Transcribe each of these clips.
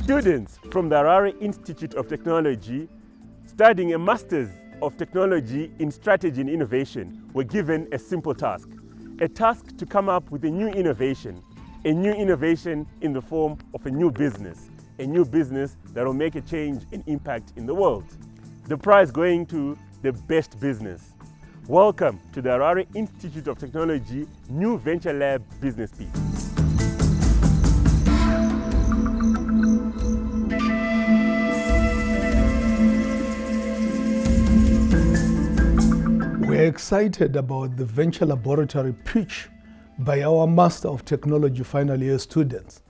Students from the Harare Institute of Technology studying a Master's of Technology in Strategy and Innovation were given a simple task. A task to come up with a new innovation in the form of a new business that will make a change and impact in the world. The prize going to the best business. Welcome to the Harare Institute of Technology New Venture Lab Business Piece. We're excited about the Venture Laboratory pitch by our Master of Technology final year students.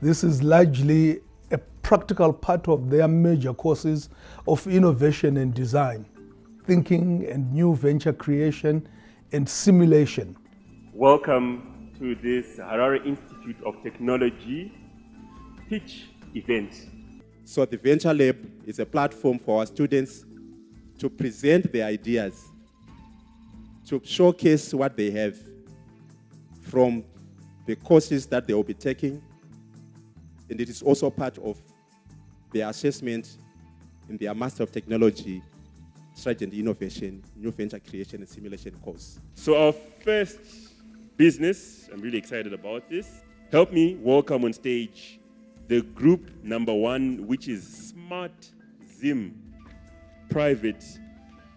This is largely a practical part of their major courses of innovation and design, thinking and new venture creation and simulation. Welcome to this Harare Institute of Technology pitch event. So the Venture Lab is a platform for our students to present their ideas, to showcase what they have from the courses that they will be taking. And it is also part of their assessment in their Master of Technology, Strategy and Innovation, New Venture Creation and Simulation course. So our first business, I'm really excited about this. Help me welcome on stage the group number 1, which is Smart Zim Private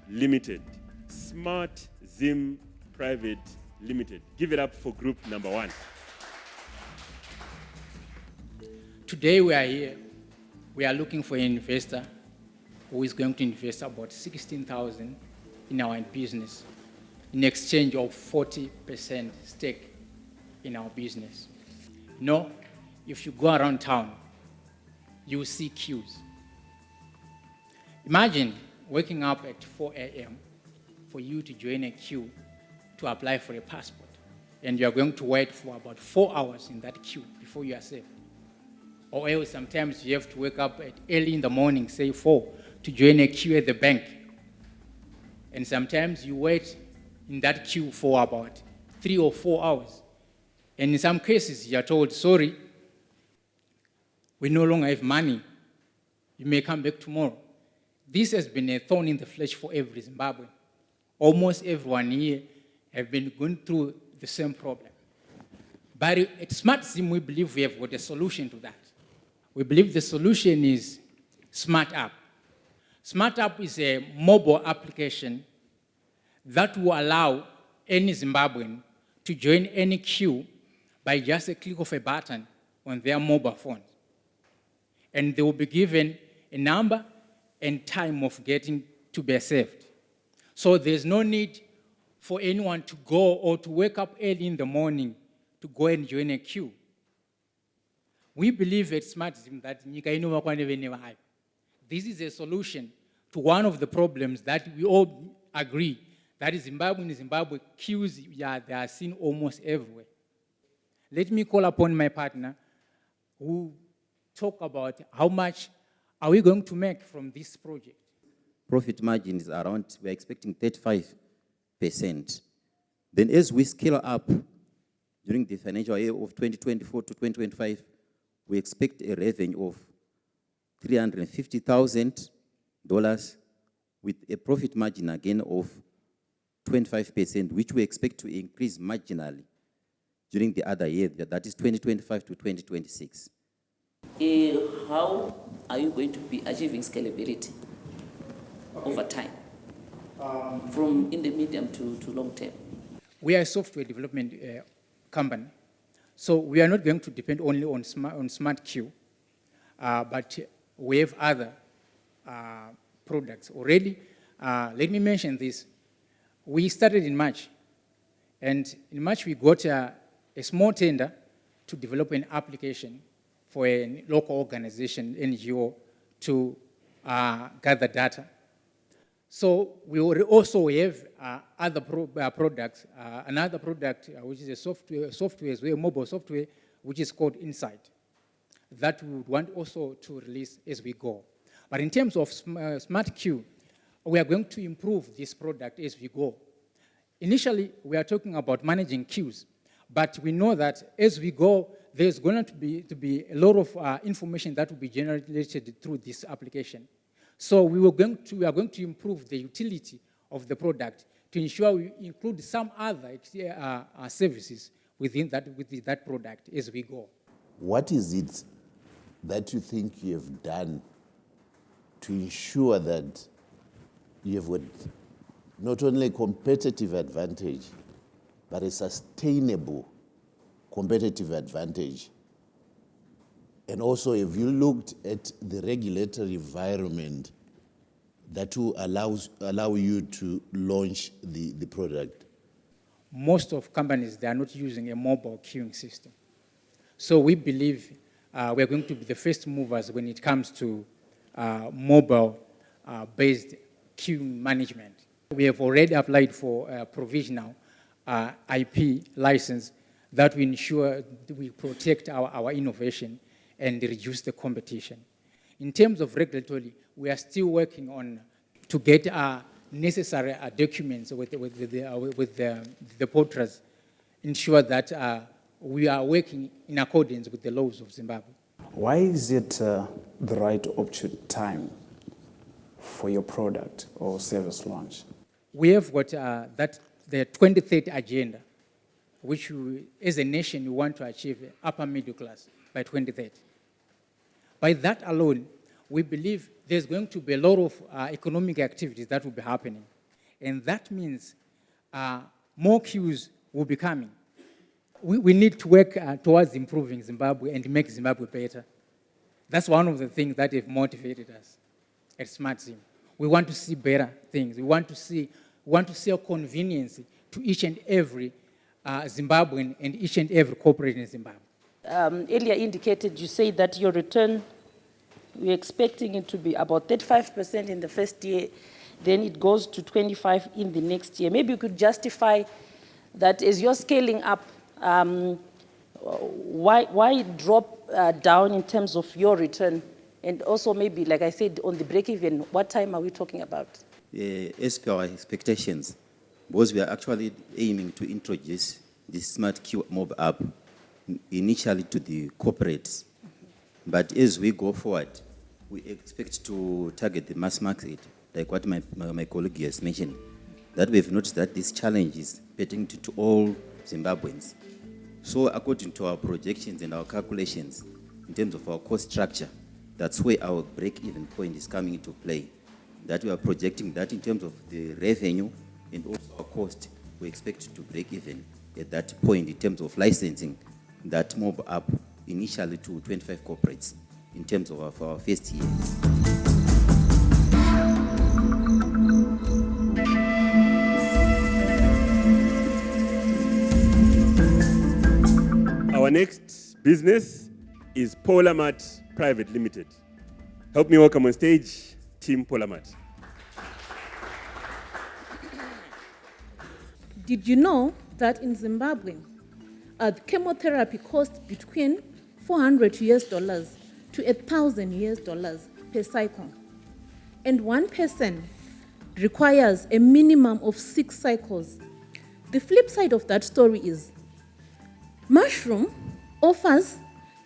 Limited. Smart Zim Private Limited. Give it up for group number 1. Today we are here. We are looking for an investor who is going to invest about 16,000 in our business in exchange of 40% stake in our business. You know, if you go around town, you will see queues. Imagine waking up at 4 a.m. for you to join a queue to apply for a passport, and you are going to wait for about 4 hours in that queue before you are safe. Or else sometimes you have to wake up at early in the morning, say 4, to join a queue at the bank. And sometimes you wait in that queue for about 3 or 4 hours. And in some cases, you are told, sorry, we no longer have money. You may come back tomorrow. This has been a thorn in the flesh for every Zimbabwean. Almost everyone here have been going through the same problem. But at Smart Zim, we believe we have got a solution to that. We believe the solution is Smart App. Smart App is a mobile application that will allow any Zimbabwean to join any queue by just a click of a button on their mobile phone. And they will be given a number and time of getting to be saved. So there's no need for anyone to go or to wake up early in the morning to go and join a queue. We believe at Smart Zim that this is a solution to one of the problems that we all agree that is Zimbabwe queues, they are seen almost everywhere. Let me call upon my partner who talk about how much are we going to make from this project. Profit margin is around, we're expecting 35%. Then as we scale up during the financial year of 2024 to 2025, we expect a revenue of $350,000 with a profit margin again of 25%, which we expect to increase marginally during the other year, that is 2025 to 2026. How are you going to be achieving scalability over time, from in the medium to long term? We are a software development company, so we are not going to depend only on Smart Queue, but we have other products already. Let me mention this. We started in March, and in March we got a small tender to develop an application for a local organization, NGO, to gather data. So we also have other products. Another product, which is a software as well, mobile software, which is called Insight, that we would want also to release as we go. But in terms of Smart Queue, we are going to improve this product as we go. Initially, we are talking about managing queues, but we know that as we go, there's going to be a lot of information that will be generated through this application. So we are going to improve the utility of the product to ensure we include some other services within that product as we go. What is it that you think you have done to ensure that you have got not only a competitive advantage, but a sustainable competitive advantage? And also, have you looked at the regulatory environment that will allow you to launch the product? Most of companies, they are not using a mobile queuing system. So we believe we're going to be the first movers when it comes to mobile-based queuing management. We have already applied for a provisional IP license that will ensure that we protect our innovation and reduce the competition. In terms of regulatory, we are still working on to get necessary documents with the porters, ensure that we are working in accordance with the laws of Zimbabwe. Why is it the right opportune time for your product or service launch? We have got the 2030 agenda, which we, as a nation, we want to achieve upper middle class by 2030. By that alone, we believe there's going to be a lot of economic activities that will be happening. And that means more queues will be coming. We need to work towards improving Zimbabwe and make Zimbabwe better. That's one of the things that have motivated us at Smart Zim. We want to see better things. We want to see a convenience to each and every Zimbabwean and each and every corporate in Zimbabwe. Earlier indicated, you say that your return, we're expecting it to be about 35% in the first year, then it goes to 25% in the next year. Maybe you could justify that as you're scaling up, why drop down in terms of your return? And also maybe, like I said, on the break-even, what time are we talking about? As per our expectations, because we are actually aiming to introduce this Smart Queue mobile app initially to the corporates. But as we go forward, we expect to target the mass market, like what my colleague has mentioned, that we've noticed that this challenge is pertaining to all Zimbabweans. So according to our projections and our calculations, in terms of our cost structure, that's where our break-even point is coming into play. That we are projecting that in terms of the revenue and also our cost, we expect to break even at that point in terms of licensing that mobile app initially to 25 corporates in terms of our first year. Our next business is Polamat Private Limited. Help me welcome on stage Team Polamat. Did you know that in Zimbabwe, chemotherapy costs between $400 to $1,000 per cycle? And one person requires a minimum of 6 cycles. The flip side of that story is mushroom offers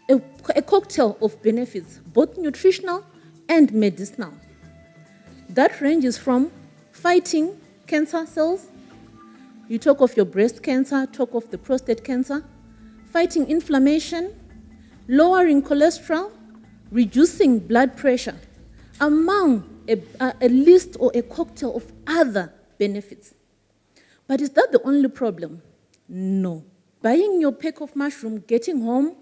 a cocktail of benefits, both nutritional and medicinal. That ranges from fighting cancer cells. You talk of your breast cancer, talk of the prostate cancer, fighting inflammation, lowering cholesterol, reducing blood pressure, among a list or a cocktail of other benefits. But is that the only problem? No. Buying your pack of mushroom, getting home,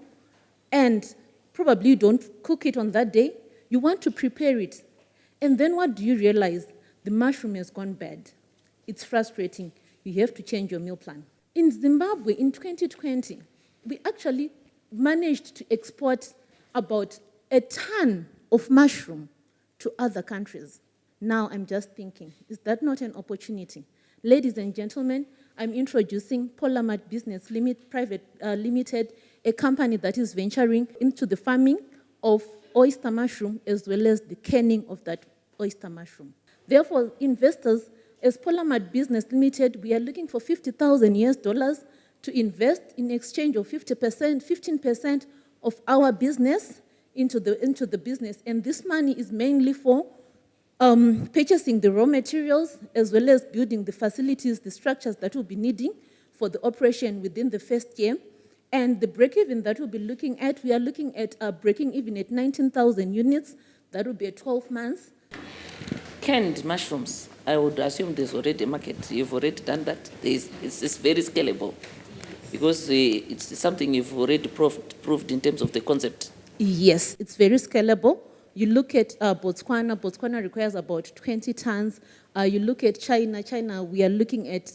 and probably you don't cook it on that day, you want to prepare it. And then what do you realize? The mushroom has gone bad. It's frustrating. You have to change your meal plan. In Zimbabwe, in 2020, we actually managed to export about a ton of mushroom to other countries. Now I'm just thinking, is that not an opportunity? Ladies and gentlemen, I'm introducing Polamat Business Limited, a company that is venturing into the farming of oyster mushroom as well as the canning of that oyster mushroom. Therefore, investors, as Polamat Business Limited, we are looking for $50,000 to invest in exchange of 50%, 15% of our business into the business. And this money is mainly for purchasing the raw materials as well as building the facilities, the structures that we'll be needing for the operation within the first year. And the break-even that we'll be looking at, we are looking at breaking even at 19,000 units. That will be at 12 months. Canned mushrooms, I would assume there's already a market. You've already done that. It's very scalable because it's something you've already proved in terms of the concept. Yes, it's very scalable. You look at Botswana. Botswana requires about 20 tons. You look at China. China, we are looking at,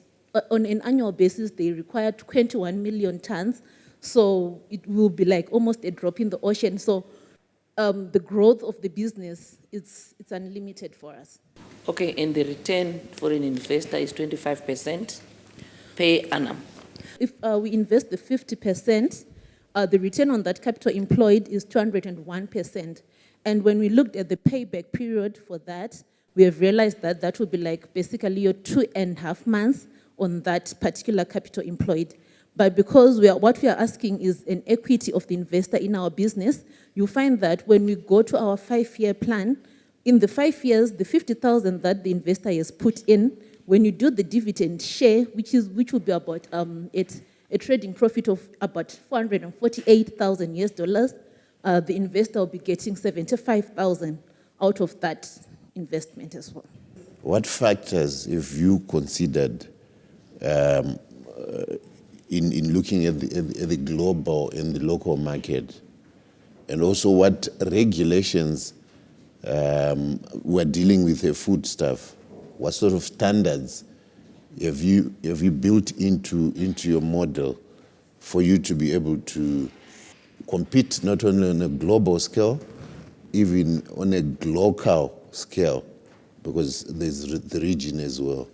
on an annual basis, they require 21 million tons. So it will be like almost a drop in the ocean. So the growth of the business, it's unlimited for us. Okay, and the return for an investor is 25% per annum. If we invest the 50%, the return on that capital employed is 201%. And when we looked at the payback period for that, we have realized that that would be like basically your 2.5 months on that particular capital employed. But because what we are asking is an equity of the investor in our business, you find that when we go to our 5-year plan, in the 5 years, the 50,000 that the investor has put in, when you do the dividend share, which will be about a trading profit of about 448,000 US dollars, the investor will be getting 75,000 out of that investment as well. What factors have you considered in looking at the global and the local market? And also what regulations, we're dealing with the food stuff, what sort of standards have you built into your model for you to be able to compete not only on a global scale, even on a local scale, because there's the region as well?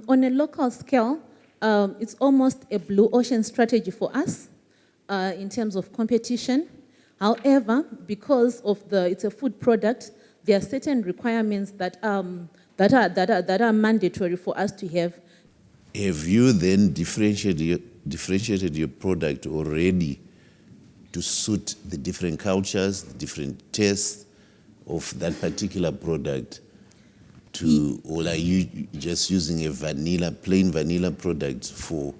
On a local scale, it's almost a blue ocean strategy for us in terms of competition. However, because of it's a food product, there are certain requirements that are mandatory for us to have. Have you then differentiated your product already to suit the different cultures, the different tastes of that particular product? Or are you just using a plain vanilla product for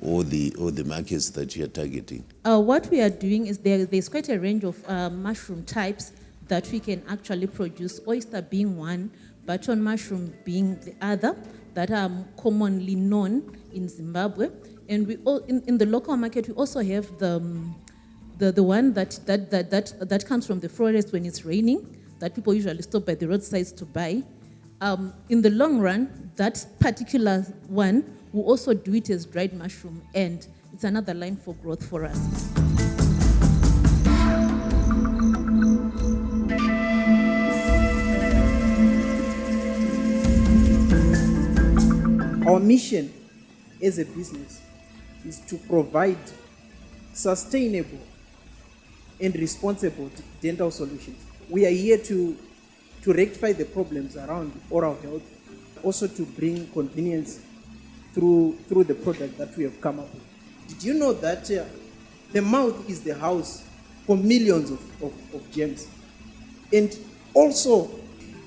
all the markets that you are targeting? What we are doing is there's quite a range of mushroom types that we can actually produce, oyster being one, button mushroom being the other, that are commonly known in Zimbabwe. And we in the local market, we also have the one that comes from the forest when it's raining, that people usually stop by the roadsides to buy. In the long run, that particular one will also do it as dried mushroom, and it's another line for growth for us. Our mission as a business is to provide sustainable and responsible dental solutions. We are here to rectify the problems around oral health, also to bring convenience through the product that we have come up with. Did you know that the mouth is the house for millions of germs? And also,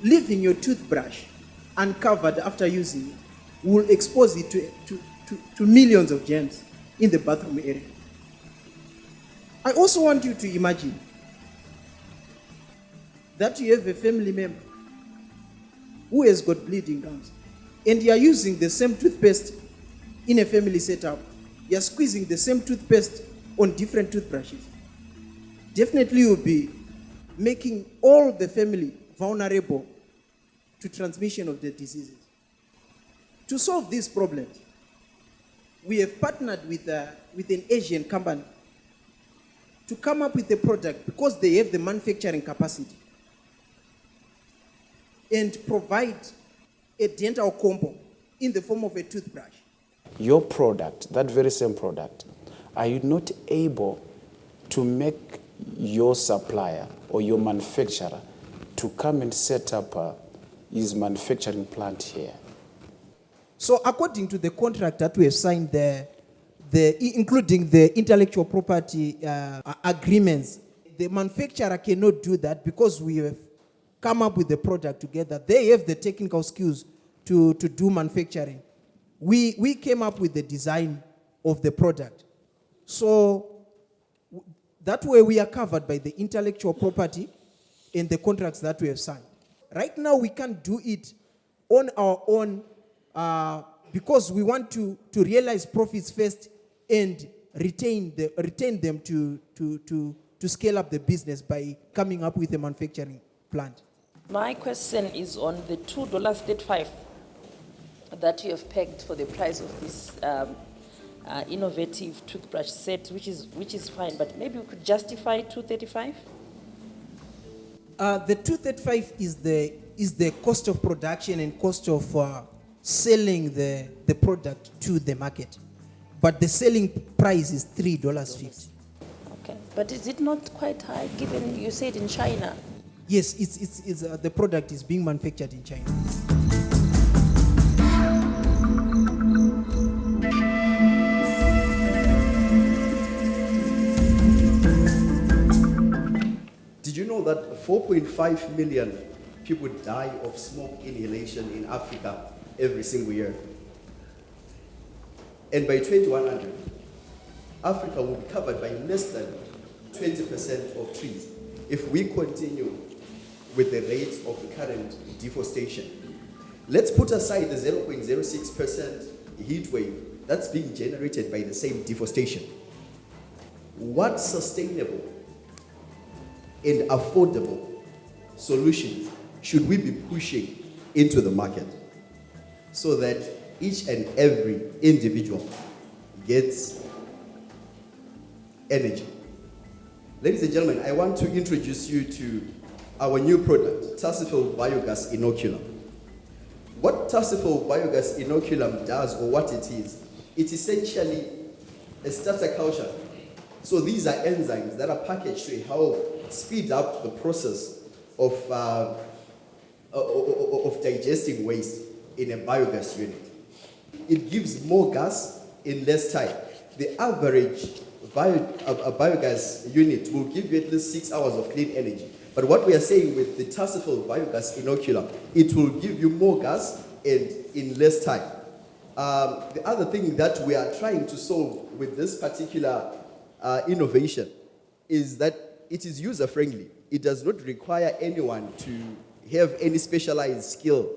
leaving your toothbrush uncovered after using it will expose it to millions of germs in the bathroom area. I also want you to imagine that you have a family member who has got bleeding gums, and you are using the same toothpaste in a family setup. You are squeezing the same toothpaste on different toothbrushes. Definitely you'll be making all the family vulnerable to transmission of the diseases. To solve these problems, we have partnered with an Asian company to come up with a product because they have the manufacturing capacity and provide a dental combo in the form of a toothbrush. Your product, that very same product, are you not able to make your supplier or your manufacturer to come and set up his manufacturing plant here? So according to the contract that we have signed, the including the intellectual property agreements. The manufacturer cannot do that because we have come up with the product together. They have the technical skills to do manufacturing. We came up with the design of the product. So that way we are covered by the intellectual property and the contracts that we have signed. Right now we can't do it on our own because we want to realize profits first and retain them to scale up the business by coming up with a manufacturing plant. My question is on the $2.35 that you have pegged for the price of this innovative toothbrush set, which is fine, but maybe we could justify $2.35? The $2.35 is the cost of production and cost of selling the product to the market. But the selling price is $3.50. Okay, but is it not quite high given you said in China? Yes, it's the product is being manufactured in China. Did you know that 4.5 million people die of smoke inhalation in Africa every single year? And by 2100, Africa will be covered by less than 20% of trees if we continue with the rate of the current deforestation. Let's put aside the 0.06% heat wave that's being generated by the same deforestation. What sustainable and affordable solutions should we be pushing into the market so that each and every individual gets energy? Ladies and gentlemen, I want to introduce you to our new product, Tassifil Biogas Inoculum. What Tassifil Biogas Inoculum does, or what it is essentially a starter culture. So these are enzymes that are packaged to help speed up the process of digesting waste in a biogas unit. It gives more gas in less time. The average biogas unit will give you at least 6 hours of clean energy. But what we are saying with the Tassifil Biogas Inoculum, it will give you more gas and in less time. The other thing that we are trying to solve with this particular innovation is that it is user-friendly. It does not require anyone to have any specialized skill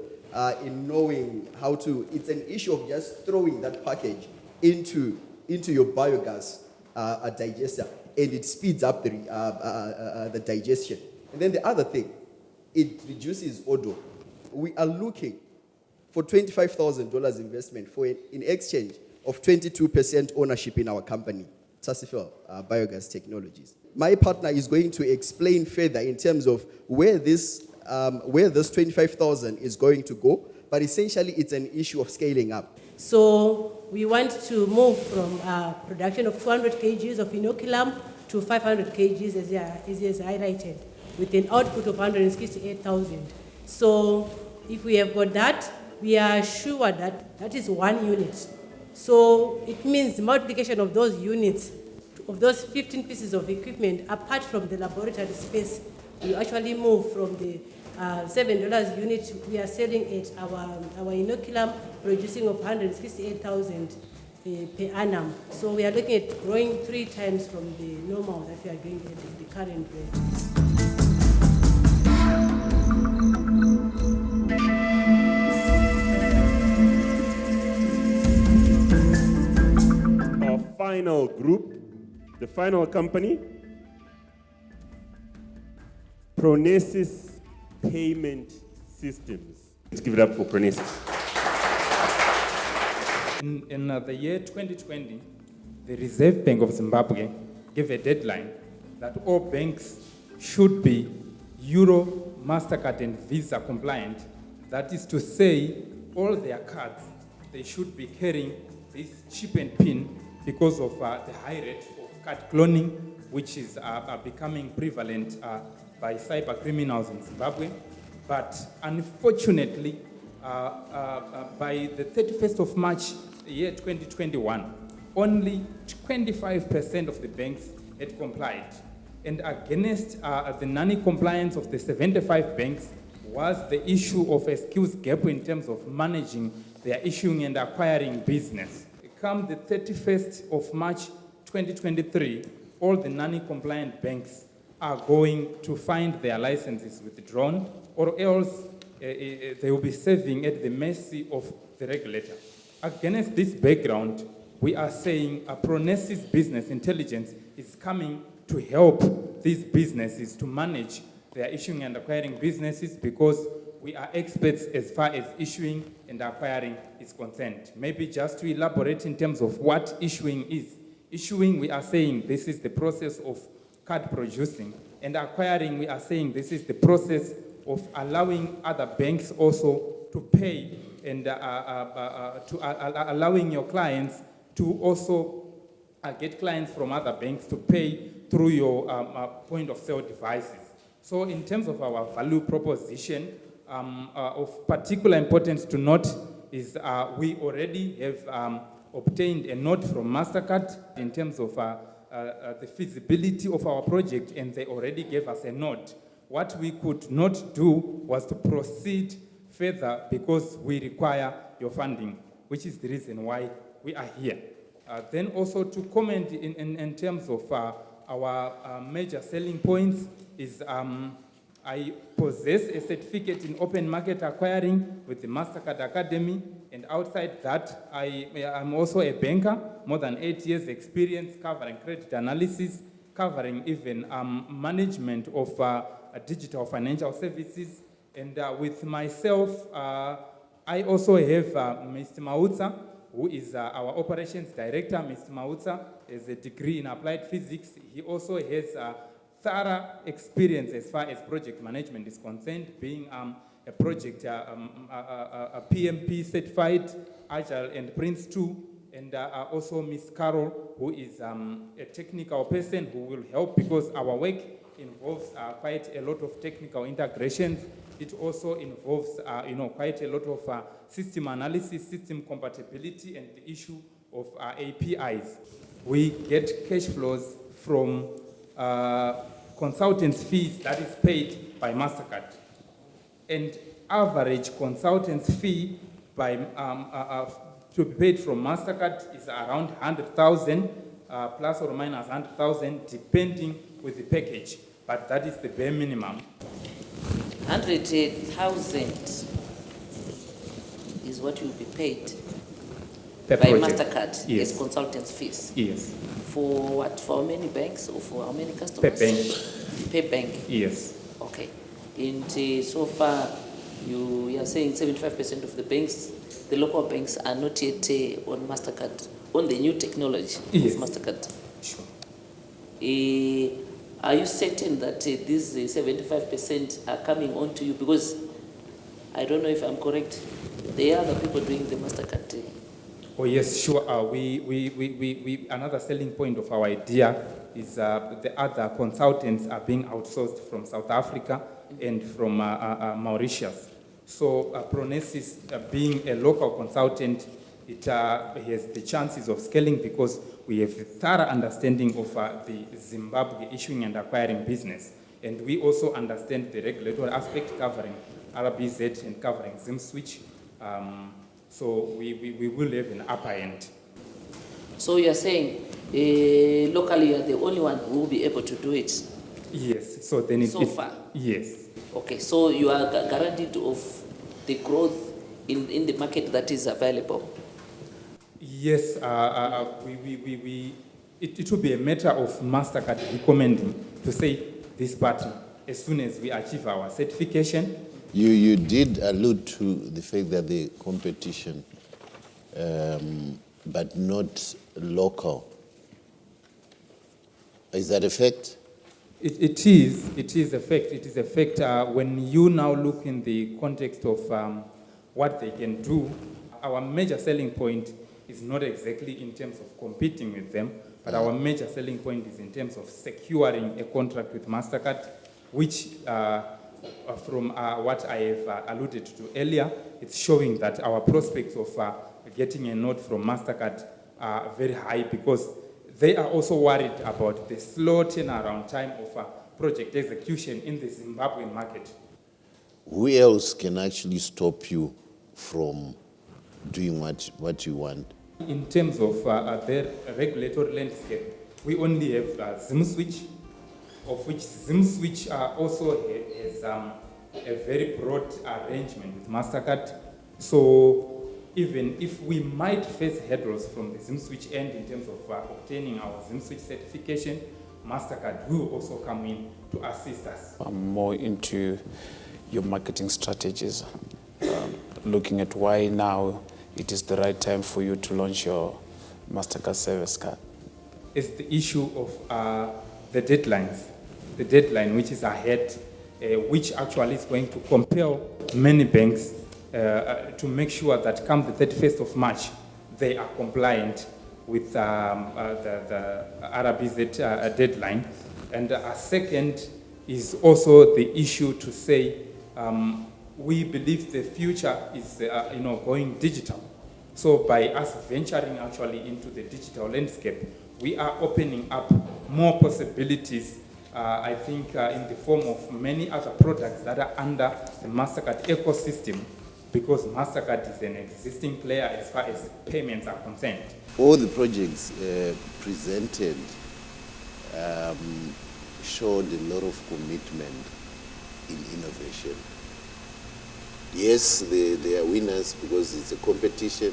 in knowing how to. It's an issue of just throwing that package into your biogas digester, and it speeds up the digestion. And then the other thing, it reduces odor. We are looking for $25,000 investment in exchange of 22% ownership in our company, Tassifil Biogas Technologies. My partner is going to explain further in terms of where this 25,000 is going to go, but essentially it's an issue of scaling up. So we want to move from production of 200 kgs of inoculum to 500 kgs as highlighted, with an output of 168,000. So if we have got that, we are sure that that is one unit. So it means the multiplication of those units, of those 15 pieces of equipment, apart from the laboratory space, we actually move from the $7 unit we are selling at our inoculum, producing of 168,000 per annum. So we are looking at growing 3 times from the normal that we are doing at the current rate. Our final group, the final company, Pronesis Payment Systems. Let's give it up for Pronesis. In the year 2020, the Reserve Bank of Zimbabwe gave a deadline that all banks should be Euro, MasterCard, and Visa compliant. That is to say, all their cards, they should be carrying this chip and pin because of the high rate of card cloning, which is becoming prevalent by cyber criminals in Zimbabwe. But unfortunately, by the 31st of March, the year 2021, only 25% of the banks had complied. And against the non-compliance of the 75 banks was the issue of a skills gap in terms of managing their issuing and acquiring business. Come the 31st of March 2023, all the non-compliant banks are going to find their licenses withdrawn, or else they will be serving at the mercy of the regulator. Against this background, we are saying Pronesis Business Intelligence is coming to help these businesses to manage their issuing and acquiring businesses, because we are experts as far as issuing and acquiring is concerned. Maybe just to elaborate in terms of what issuing is. Issuing, we are saying this is the process of card producing, and acquiring, we are saying this is the process of allowing other banks also to pay, and allowing your clients to also get clients from other banks to pay through your point of sale devices. So in terms of our value proposition, of particular importance to note is we already have obtained a note from MasterCard in terms of the feasibility of our project, and they already gave us a note. What we could not do was to proceed further because we require your funding, which is the reason why we are here. Then also to comment in terms of our major selling points is I possess a certificate in open market acquiring with the MasterCard Academy, and outside that, I'm also a banker, more than 8 years experience covering credit analysis, covering even management of digital financial services. And with myself, I also have Mr. Mautsa, who is our operations director. Mr. Mautsa has a degree in applied physics. He also has thorough experience as far as project management is concerned, being a project, a PMP certified, Agile and Prince 2, and also Ms. Carol, who is a technical person who will help, because our work involves quite a lot of technical integrations. It also involves quite a lot of system analysis, system compatibility, and the issue of APIs. We get cash flows from consultants' fees that is paid by MasterCard. And average consultants' fee by, to be paid from MasterCard is around 100,000, plus or minus 100,000, depending with the package. But that is the bare minimum. 100,000 is what will be paid per by project. MasterCard, Yes. as consultants' fees. Yes. For what? For how many banks or for how many customers? Per bank. Per bank. Yes. Okay. And so far, you are saying 75% of the banks, the local banks, are not yet on MasterCard, on the new technology Yes. of MasterCard. Sure. Are you certain that these 75% are coming on to you? Because I don't know if I'm correct. There are other people doing the MasterCard. Oh yes, sure. Another selling point of our idea is the other consultants are being outsourced from South Africa and from Mauritius. So Pronesis, being a local consultant, it has the chances of scaling because we have a thorough understanding of the Zimbabwe issuing and acquiring business. And we also understand the regulatory aspect covering RBZ and covering ZimSwitch. So we will have an upper end. So you are saying locally you are the only one who will be able to do it? Yes. So then so far? Yes. Okay, so you are guaranteed of the growth in the market that is available? Yes, it will be a matter of MasterCard recommending to say this party as soon as we achieve our certification. You did allude to the fact that the competition, but not local. Is that a fact? It is a fact. It is a fact. When you now look in the context of what they can do, our major selling point is not exactly in terms of competing with them, but our major selling point is in terms of securing a contract with MasterCard, which from what I have alluded to earlier, it's showing that our prospects of getting a note from MasterCard very high because they are also worried about the slow turnaround time of project execution in the Zimbabwean market. Who else can actually stop you from doing what you want? In terms of their regulatory landscape, we only have ZimSwitch, of which ZimSwitch also has a very broad arrangement with MasterCard. So even if we might face hurdles from the ZimSwitch end in terms of obtaining our ZimSwitch certification, MasterCard will also come in to assist us. I'm more into your marketing strategies, looking at why now it is the right time for you to launch your MasterCard service card. It's the issue of the deadlines, the deadline which is ahead, which actually is going to compel many banks to make sure that come the 31st of March, they are compliant with the RBZ deadline. And a second is also the issue to say we believe the future is going digital. So by us venturing actually into the digital landscape, we are opening up more possibilities, I think, in the form of many other products that are under the MasterCard ecosystem, because MasterCard is an existing player as far as payments are concerned. All the projects presented showed a lot of commitment in innovation. Yes, they are winners because it's a competition,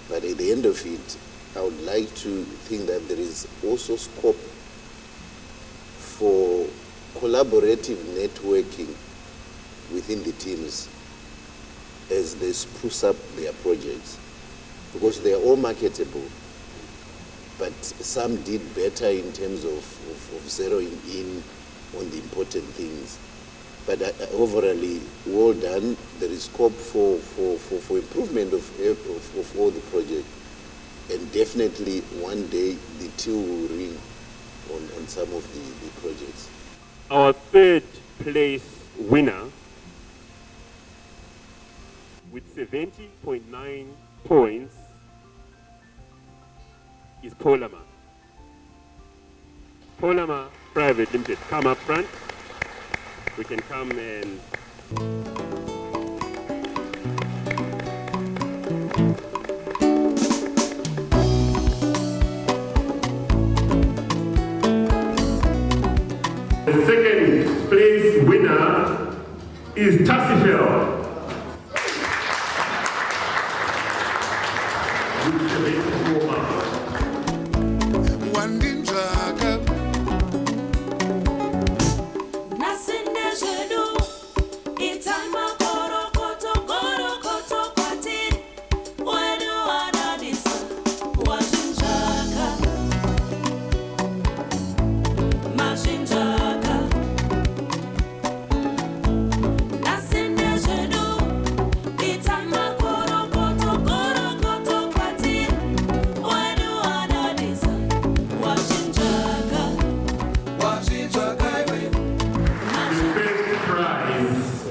but at the end of it, I would like to think that there is also scope for collaborative networking within the teams as they spruce up their projects, because they are all marketable, but some did better in terms of zeroing in on the important things. But overall, well done. There is scope for improvement of all the projects. And definitely one day the two will ring on some of the projects. Our third place winner with 70.9 points is Polamat. Polamat Private Limited, come up front. We can come and the second place winner is Tassifel.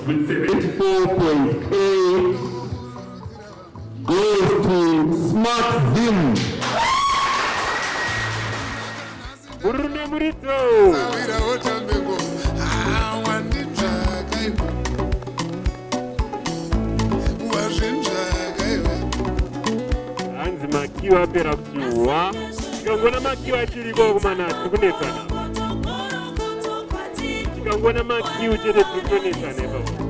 With 74.8 goes to Smart Zim. Burune Burito. Anzi makiwa pera kuwa. Kangona makiwa chiriko kumana tukunetsana. Kangona makiwa chete tukunetsana baba.